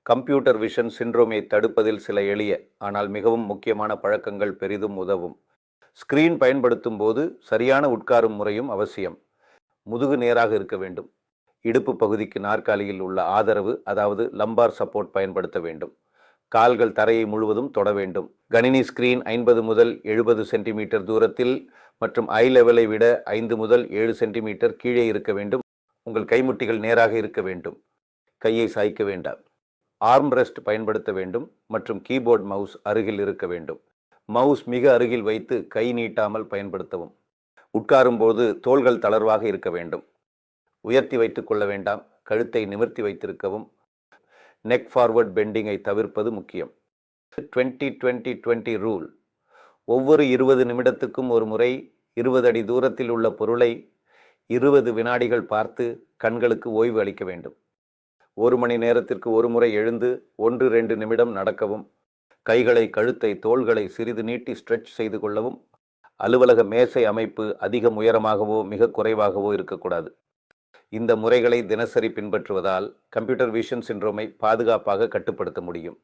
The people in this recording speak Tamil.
கம்ப்யூட்டர் விஷன் சிண்ட்ரோமை தடுப்பதில் சில எளிய ஆனால் மிகவும் முக்கியமான பழக்கங்கள் பெரிதும் உதவும். ஸ்கிரீன் பயன்படுத்தும் போது சரியான உட்காரும் முறையும் அவசியம். முதுகு நேராக இருக்க வேண்டும். இடுப்பு பகுதிக்கு நாற்காலியில் உள்ள ஆதரவு, அதாவது லம்பார் சப்போர்ட் பயன்படுத்த வேண்டும். கால்கள் தரையை முழுவதும் தொட வேண்டும். கணினி ஸ்கிரீன் 50 முதல் 70 சென்டிமீட்டர் தூரத்தில் மற்றும் ஐ லெவலை விட 5 முதல் 7 சென்டிமீட்டர் கீழே இருக்க வேண்டும். உங்கள் கைமுட்டிகள் நேராக இருக்க வேண்டும். கையை சாய்க்க வேண்டாம். ஆர்ம் ரெஸ்ட் பயன்படுத்த வேண்டும் மற்றும் கீபோர்ட் மவுஸ் அருகில் இருக்க வேண்டும். மவுஸ் மிக அருகில் வைத்து கை நீட்டாமல் பயன்படுத்தவும். உட்காரும் போது தோள்கள் தளர்வாக இருக்க வேண்டும். உயர்த்தி வைத்துக் கொள்ள வேண்டாம். கழுத்தை நிமிர்த்தி வைத்திருக்கவும். நெக் ஃபார்வர்ட் பெண்டிங்கை தவிர்ப்பது முக்கியம். 20-20-20 ரூல். ஒவ்வொரு 20 நிமிடத்துக்கும் ஒரு முறை 20 அடி தூரத்தில் உள்ள பொருளை 20 வினாடிகள் பார்த்து கண்களுக்கு ஓய்வு அளிக்க வேண்டும். 1 மணி நேரத்திற்கு ஒரு முறை எழுந்து 1-2 நிமிடம் நடக்கவும். கைகளை, கழுத்தை, தோள்களை சிறிது நீட்டி ஸ்ட்ரெச் செய்து கொள்ளவும். அலுவலக மேசை அமைப்பு அதிகம் உயரமாகவோ மிக குறைவாகவோ இருக்கக்கூடாது. இந்த முறைகளை தினசரி பின்பற்றுவதால் கம்ப்யூட்டர் விஷன் சிண்ட்ரோமை பாதுகாப்பாக கட்டுப்படுத்த முடியும்.